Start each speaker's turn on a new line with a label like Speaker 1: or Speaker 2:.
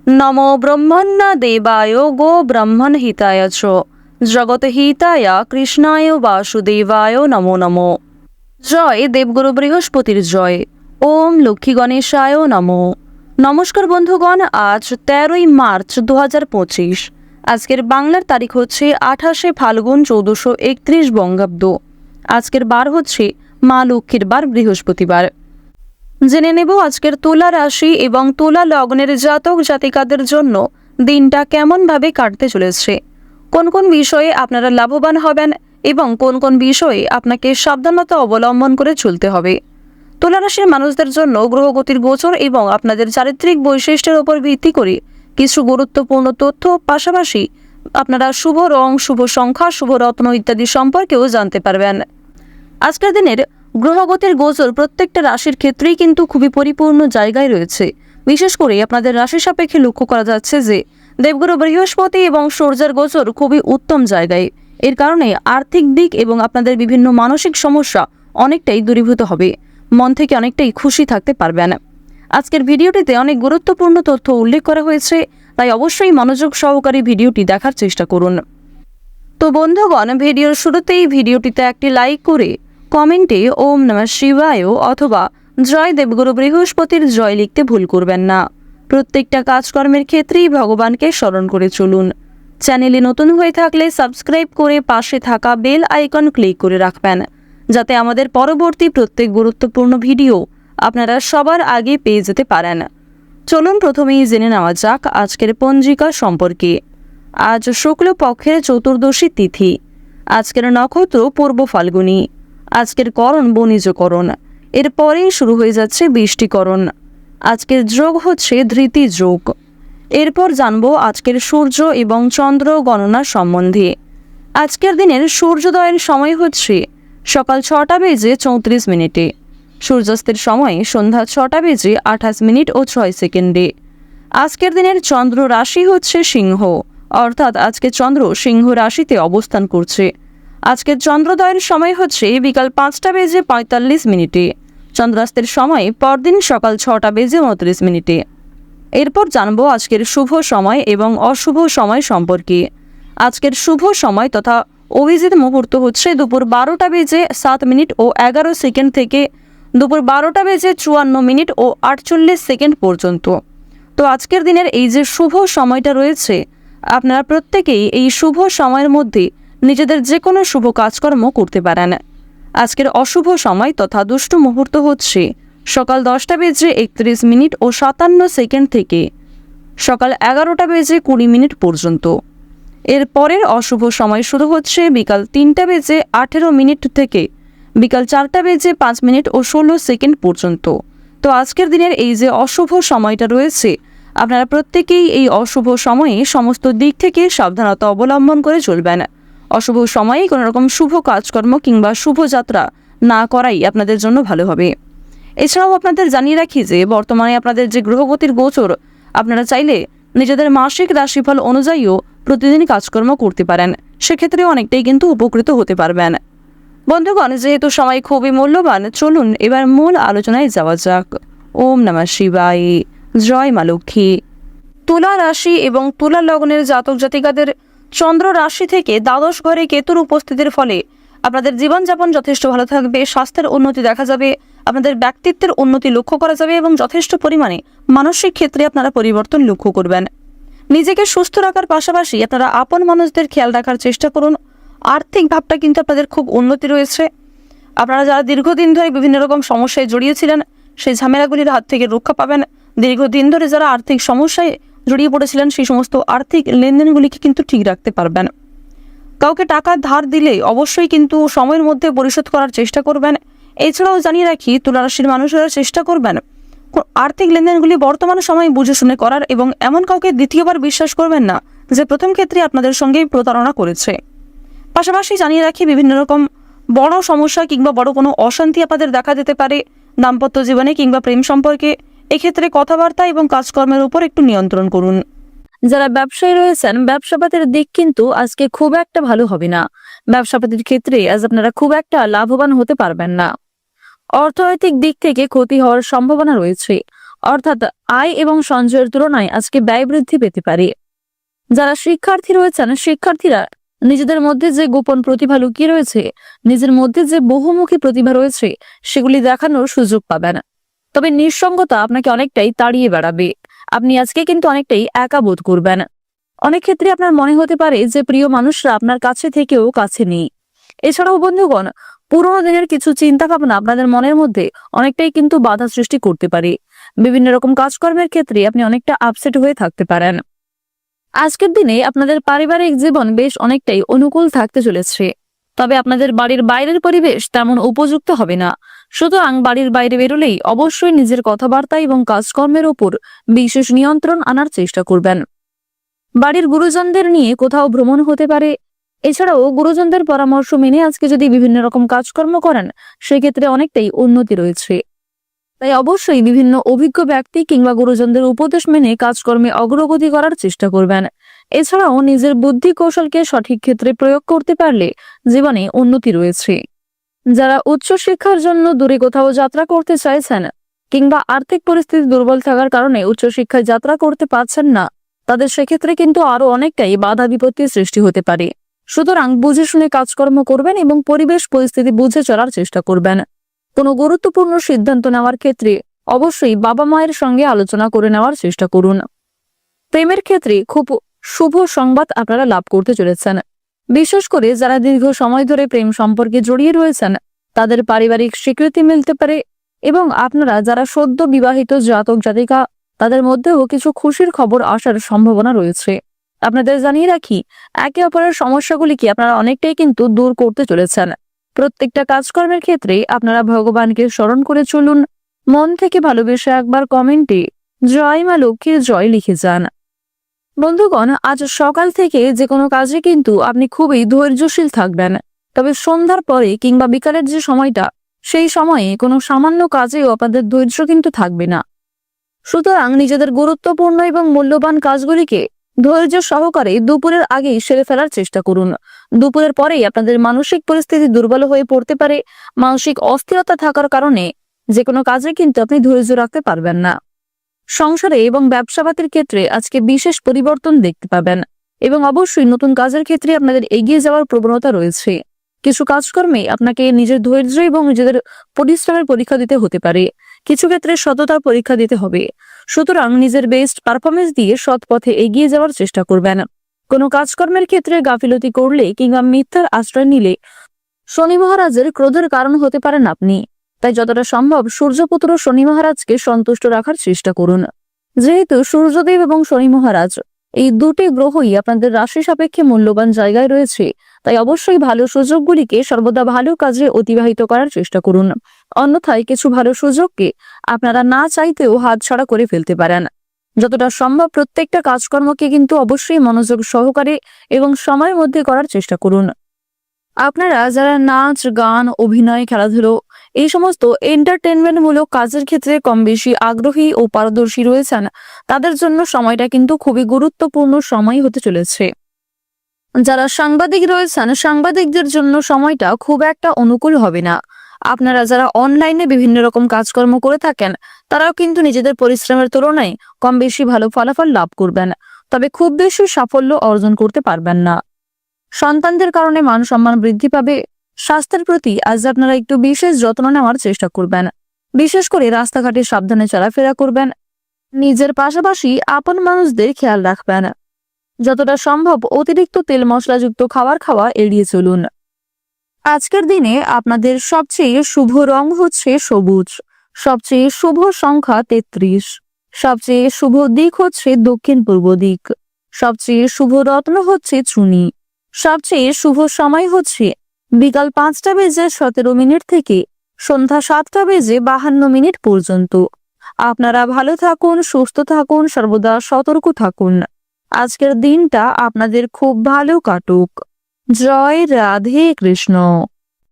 Speaker 1: নমো ব্রহ্মণ্য দেবায় গো ব্রহ্মণ হিতায় চ জগৎ হিতায় কৃষ্ণায় বাসুদেবায় নমো নমো। জয় দেবগুরু বৃহস্পতির জয়। ওম লক্ষ্মী গণেশায় নমো। নমস্কার বন্ধুগণ, আজ 13ই মার্চ 2025। আজকের বাংলার তারিখ হচ্ছে 28শে ফাল্গুন 1431 বঙ্গাব্দ। আজকের বার হচ্ছে মা লক্ষ্মীর বার, বৃহস্পতিবার। জেনে নেব আজকের তুলা রাশি এবং তুলা লগ্নের জাতক জাতিকাদের জন্য দিনটা কেমনভাবে কাটতে চলেছে, কোন কোন বিষয়ে আপনারা লাভবান হবেন এবং কোন কোন বিষয়ে আপনাকে সাবধানতা অবলম্বন করে চলতে হবে। তুলা রাশির মানুষদের জন্য গ্রহগতির গোচর এবং আপনাদের চারিত্রিক বৈশিষ্ট্যের উপর ভিত্তি করে কিছু গুরুত্বপূর্ণ তথ্য, পাশাপাশি আপনারা শুভ রং, শুভ সংখ্যা, শুভ রত্ন ইত্যাদি সম্পর্কেও জানতে পারবেন। আজকের দিনের গ্রহগতির গোচর প্রত্যেকটা রাশির ক্ষেত্রেই কিন্তু খুবই পরিপূর্ণ জায়গায় রয়েছে। বিশেষ করে আপনাদের রাশি সাপেক্ষে লক্ষ্য করা যাচ্ছে যে দেবগুরু বৃহস্পতি এবং সূর্যের গোচর খুবই উত্তম জায়গায়। এর কারণে আর্থিক দিক এবং আপনাদের বিভিন্ন মানসিক সমস্যা অনেকটাই দূরীভূত হবে, মন থেকে অনেকটাই খুশি থাকতে পারবেন। আজকের ভিডিওটিতে অনেক গুরুত্বপূর্ণ তথ্য উল্লেখ করা হয়েছে, তাই অবশ্যই মনোযোগ সহকারে ভিডিওটি দেখার চেষ্টা করুন। তো বন্ধুগণ, ভিডিওর শুরুতেই ভিডিওটিতে একটি লাইক করে কমেন্টে ওম নমঃ শিবায় অথবা জয় দেবগুরু বৃহস্পতির জয় লিখতে ভুল করবেন না। প্রত্যেকটা কাজকর্মের ক্ষেত্রেই ভগবানকে স্মরণ করে চলুন। চ্যানেলে নতুন হয়ে থাকলে সাবস্ক্রাইব করে পাশে থাকা বেল আইকন ক্লিক করে রাখবেন, যাতে আমাদের পরবর্তী প্রত্যেক গুরুত্বপূর্ণ ভিডিও আপনারা সবার আগে পেয়ে যেতে পারেন। চলুন প্রথমেই জেনে নেওয়া যাক আজকের পঞ্জিকা সম্পর্কে। আজ শুক্লপক্ষের চতুর্দশী তিথি। আজকের নক্ষত্র পূর্ব ফাল্গুনী। আজকের করণ বণিজকরণ। এরপরেই শুরু হয়ে যাচ্ছে বৃষ্টিকরণ। আজকের যোগ হচ্ছে ধৃতি যোগ। এরপর জানবো আজকের সূর্য এবং চন্দ্র গণনা সম্বন্ধে। আজকের দিনের সূর্যোদয়ের সময় হচ্ছে সকাল 6টা বেজে 34 মিনিটে। সূর্যাস্তের সময় সন্ধ্যা 6টা বেজে 28 মিনিট ও 6 সেকেন্ডে। আজকের দিনের চন্দ্র রাশি হচ্ছে সিংহ, অর্থাৎ আজকে চন্দ্র সিংহ রাশিতে অবস্থান করছে। আজকের চন্দ্রোদয়ের সময় হচ্ছে বিকাল 5টা বেজে 45 মিনিটে। চন্দ্রাস্তের সময় পরদিন সকাল 6টা বেজে 29 মিনিটে। এরপর জানবো আজকের শুভ সময় এবং অশুভ সময় সম্পর্কে। আজকের শুভ সময় তথা অভিজিৎ মুহূর্ত হচ্ছে দুপুর 12টা বেজে 7 মিনিট ও 11 সেকেন্ড থেকে দুপুর 12টা বেজে 54 মিনিট ও 48 সেকেন্ড পর্যন্ত। তো আজকের দিনের এই যে শুভ সময়টা রয়েছে, আপনারা প্রত্যেকেই এই শুভ সময়ের মধ্যে নিজেদের যে কোনো শুভ কাজকর্ম করতে পারেন। আজকের অশুভ সময় তথা দুষ্ট মুহূর্ত হচ্ছে সকাল 10টা বেজে 31 মিনিট ও 57 সেকেন্ড থেকে সকাল 11টা বেজে 20 মিনিট পর্যন্ত। এর পরের অশুভ সময় শুরু হচ্ছে বিকাল 3টা বেজে 18 মিনিট থেকে বিকাল 4টা বেজে 5 মিনিট ও 16 সেকেন্ড পর্যন্ত। তো আজকের দিনের এই যে অশুভ সময়টা রয়েছে, আপনারা প্রত্যেকেই এই অশুভ সময়ে সমস্ত দিক থেকে সাবধানতা অবলম্বন করে চলবেন। অশুভ সময়ে কোনো রকম শুভ কাজকর্ম কিংবা শুভযাত্রা না করাই আপনাদের জন্য ভালো হবে। এছাড়াও আপনাদের জানিয়ে রাখি যে বর্তমানে আপনাদের যে গ্রহগতির গোচর, আপনারা চাইলে নিজেদের মাসিক রাশিফল অনুযায়ীও প্রতিদিন কাজকর্ম করতে পারেন, সেক্ষেত্রে অনেকটাই কিন্তু উপকৃত হতে পারবেন। বন্ধুগণ, যেহেতু সময় খুবই মূল্যবান, চলুন এবার মূল আলোচনায় যাওয়া যাক। ওম নমঃ শিবায়। জয় মা লক্ষ্মী। তুলা রাশি এবং তুলা লগ্নের জাতক জাতিকাদের চন্দ্র রাশি থেকে দ্বাদশ ঘরে কেতুর উপস্থিতির ফলে আপনাদের জীবনযাপন যথেষ্ট ভালো থাকবে, স্বাস্থ্যের উন্নতি দেখা যাবে, আপনাদের ব্যক্তিত্বের উন্নতি লক্ষ্য করা যাবে এবং যথেষ্ট পরিমাণে মানসিক ক্ষেত্রে আপনারা পরিবর্তন লক্ষ্য করবেন। নিজেকে সুস্থ রাখার পাশাপাশি আপনারা আপন মানুষদের খেয়াল রাখার চেষ্টা করুন। আর্থিক ভাবটা কিন্তু আপনাদের খুব উন্নতি রয়েছে। আপনারা যারা দীর্ঘদিন ধরে বিভিন্ন রকম সমস্যায় জড়িয়েছিলেন, সেই ঝামেলাগুলির হাত থেকে রক্ষা পাবেন। দীর্ঘদিন ধরে যারা আর্থিক সমস্যায় জড়িয়ে পড়েছিলেন, সেই সমস্ত আর্থিক লেনদেনগুলিকে কিন্তু ঠিক রাখতে পারবেন। কাউকে টাকা ধার দিলে অবশ্যই কিন্তু সময়ের মধ্যে পরিশোধ করার চেষ্টা করবেন। এছাড়াও জানিয়ে রাখি, তুলা রাশির মানুষেরা চেষ্টা করবেন আর্থিক লেনদেনগুলি বর্তমান সময়ে বুঝে শুনে করার এবং এমন কাউকে দ্বিতীয়বার বিশ্বাস করবেন না যে প্রথম ক্ষেত্রে আপনাদের সঙ্গে প্রতারণা করেছে। পাশাপাশি জানিয়ে রাখি, বিভিন্ন রকম বড় সমস্যা কিংবা বড় কোনো অশান্তি আপনাদের দেখা যেতে পারে দাম্পত্য জীবনে কিংবা প্রেম সম্পর্কে। এক্ষেত্রে কথাবার্তা এবং কাজকর্মের উপর একটু নিয়ন্ত্রণ করুন। যারা ব্যবসায়ী রয়েছেন, ব্যবসাপাতির দিক কিন্তু আজকে খুব একটা ভালো হবে না। ব্যবসাপাতির ক্ষেত্রে আজ আপনারা খুব একটা লাভবান হতে পারবেন না। অর্থনৈতিক দিক থেকে ক্ষতি হওয়ার সম্ভাবনা রয়েছে। অর্থাৎ আয় এবং সঞ্চয়ের তুলনায় আজকে ব্যয় বৃদ্ধি পেতে পারে। যারা শিক্ষার্থী রয়েছেন, শিক্ষার্থীরা নিজেদের মধ্যে যে গোপন প্রতিভা লুকিয়ে রয়েছে, নিজের মধ্যে যে বহুমুখী প্রতিভা রয়েছে, সেগুলি দেখানোর সুযোগ পাবেন। তবে নিঃসঙ্গতা আপনাকে অনেকটাই তাড়িয়ে বেড়াবে। আপনি আজকে কিন্তু অনেকটাই একা বোধ করবেন। অনেক ক্ষেত্রে আপনার মনে হতে পারে যে প্রিয় মানুষরা আপনার কাছে থেকেও কাছে নেই। এছাড়াও বন্ধুগণ, পুরোনো দিনের কিছু চিন্তা ভাবনা আপনাদের মনের মধ্যে অনেকটাই কিন্তু বাধা সৃষ্টি করতে পারে। বিভিন্ন রকম কাজকর্মের ক্ষেত্রে আপনি অনেকটা আপসেট হয়ে থাকতে পারেন। আজকের দিনে আপনাদের পারিবারিক জীবন বেশ অনেকটাই অনুকূল থাকতে চলেছে। তবে আপনাদের বাড়ির বাইরের পরিবেশ তেমন উপযুক্ত হবে না। সুতরাং বাড়ির বাইরে বেরোলেই অবশ্যই নিজের কথাবার্তা এবং কাজকর্মের উপর বিশেষ নিয়ন্ত্রণ আনার চেষ্টা করবেন। বাড়ির গুরুজনদের নিয়ে কোথাও ভ্রমণ হতে পারে। এছাড়াও গুরুজনদের পরামর্শ মেনে আজকে যদি বিভিন্ন রকম কাজকর্ম করেন, সেক্ষেত্রে অনেকটাই উন্নতি রয়েছে। তাই অবশ্যই বিভিন্ন অভিজ্ঞ ব্যক্তি কিংবা গুরুজনদের উপদেশ মেনে কাজকর্মে অগ্রগতি করার চেষ্টা করবেন। এছাড়াও নিজের বুদ্ধি কৌশলকে সঠিক ক্ষেত্রে প্রয়োগ করতে পারলে জীবনে উন্নতি রয়েছে। যারা উচ্চশিক্ষার জন্য দূরে কোথাও যাত্রা করতে চাইছেন কিংবা আর্থিক পরিস্থিতি দুর্বল থাকার কারণে উচ্চশিক্ষায় যাত্রা করতে পারছেন না, তাদের সেক্ষেত্রে কিন্তু আরো অনেকটাই বাধা বিপত্তির সৃষ্টি হতে পারে। সুতরাং বুঝে শুনে কাজকর্ম করবেন এবং পরিবেশ পরিস্থিতি বুঝে চলার চেষ্টা করবেন। কোনো গুরুত্বপূর্ণ সিদ্ধান্ত নেওয়ার ক্ষেত্রে অবশ্যই বাবা মায়ের সঙ্গে আলোচনা করে নেওয়ার চেষ্টা করুন। প্রেমের ক্ষেত্রে খুব শুভ সংবাদ আপনারা লাভ করতে চলেছেন। বিশেষ করে যারা দীর্ঘ সময় ধরে প্রেম সম্পর্কে জড়িয়ে রয়েছেন, তাদের পারিবারিক স্বীকৃতি মিলতে পারে এবং আপনারা যারা সদ্য বিবাহিত জাতক জাতিকা, তাদের মধ্যেও কিছু খুশির খবর আসার সম্ভাবনা রয়েছে। আপনাদের জানিয়ে রাখি, একে অপরের সমস্যাগুলিকে আপনারা অনেকটাই কিন্তু দূর করতে চলেছেন। প্রত্যেকটা কাজকর্মের ক্ষেত্রে আপনারা ভগবানকে স্মরণ করে চলুন। মন থেকে ভালোবেসে একবার কমেন্টে জয় মা লক্ষ্মীর জয় লিখে যান। বন্ধুগণ, আজ সকাল থেকে যে কোনো কাজে কিন্তু আপনি খুবই ধৈর্যশীল থাকবেন। তবে সন্ধ্যার পরে কিংবা বিকালের যে সময়টা, সেই সময়ে কোনো সামান্য কাজেও আপনাদের ধৈর্য কিন্তু থাকবে না। সুতরাং নিজেদের গুরুত্বপূর্ণ এবং মূল্যবান কাজগুলিকে ধৈর্য সহকারে দুপুরের আগেই সেরে ফেলার চেষ্টা করুন। দুপুরের পরেই আপনাদের মানসিক পরিস্থিতি দুর্বল হয়ে পড়তে পারে। মানসিক অস্থিরতা থাকার কারণে যে কোনো কাজে কিন্তু আপনি ধৈর্য রাখতে পারবেন না। সংসারে এবং ব্যবসাপাতির ক্ষেত্রে আজকে বিশেষ পরিবর্তন দেখতে পাবেন এবং অবশ্যই নতুন কাজের ক্ষেত্রে আপনাদের এগিয়ে যাওয়ার প্রবণতা রয়েছে। কিছু কাজকর্মে আপনাকে নিজের ধৈর্য এবং নিজেদের পরিশ্রমের পরীক্ষা দিতে হতে পারে। কিছু ক্ষেত্রে সততার পরীক্ষা দিতে হবে। সুতরাং নিজের বেস্ট পারফরমেন্স দিয়ে সৎ পথে এগিয়ে যাওয়ার চেষ্টা করবেন। কোনো কাজকর্মের ক্ষেত্রে গাফিলতি করলে কিংবা মিথ্যার আশ্রয় নিলে শনি মহারাজের ক্রোধের কারণ হতে পারেন আপনি। তাই যতটা সম্ভব সূর্যপুত্র শনি মহারাজকে সন্তুষ্ট রাখার চেষ্টা করুন। যেহেতু সূর্যদেব এবং শনি মহারাজ এই দুটি গ্রহই আপনাদের রাশি সাপেক্ষে মূল্যবান জায়গায় রয়েছে, তাই অবশ্যই ভালো সুযোগগুলিকে সর্বদা ভালো কাজে অতিবাহিত করার চেষ্টা করুন। অন্যথায় কিছু ভালো সুযোগকে আপনারা না চাইতেও হাতছাড়া করে ফেলতে পারেন। যতটা সম্ভব প্রত্যেকটা কাজকর্মকে কিন্তু অবশ্যই মনোযোগ সহকারে এবং সময়ের মধ্যে করার চেষ্টা করুন। আপনারা যারা নাচ, গান, অভিনয়, খেলাধুলো এই সমস্ত এন্টারটেনমেন্ট মূলক কাজের ক্ষেত্রে কম বেশি আগ্রহী ও পারদর্শী রয়েছেন, তাদের জন্য সময়টা কিন্তু খুবই গুরুত্বপূর্ণ সময় হতে চলেছে। যারা সাংবাদিক রয়েছেন, সাংবাদিকদের জন্য সময়টা খুব একটা অনুকূল হবে না। আপনারা যারা অনলাইনে বিভিন্ন রকম কাজকর্ম করে থাকেন, তারাও কিন্তু নিজেদের পরিশ্রমের তুলনায় কম বেশি ভালো ফলাফল লাভ করবেন, তবে খুব বেশি সাফল্য অর্জন করতে পারবেন না। সন্তানদের কারণে মান সম্মান বৃদ্ধি পাবে। স্বাস্থ্যের প্রতি আজ আপনারা একটু বিশেষ যত্ন নেওয়ার চেষ্টা করবেন। বিশেষ করে রাস্তাঘাটে সাবধানে চলাফেরা করবেন। নিজের পাশাপাশি আপন মানুষদের খেয়াল রাখবেন। যতটা সম্ভব অতিরিক্ত তেল মশলাযুক্ত খাবার খাওয়া এড়িয়ে চলুন। আজকের দিনে আপনাদের সবচেয়ে শুভ রং হচ্ছে সবুজ। সবচেয়ে শুভ সংখ্যা 33। সবচেয়ে শুভ দিক হচ্ছে দক্ষিণ পূর্ব দিক। সবচেয়ে শুভ রত্ন হচ্ছে চুনি। সবচেয়ে শুভ সময় হচ্ছে বিকাল 5টা বেজে 17 মিনিট থেকে সন্ধ্যা 7টা বেজে 52 মিনিট পর্যন্ত। আপনারা ভালো থাকুন, সুস্থ থাকুন, সর্বদা সতর্ক থাকুন। আজকের দিনটা আপনাদের খুব ভালো কাটুক। জয় রাধে কৃষ্ণ।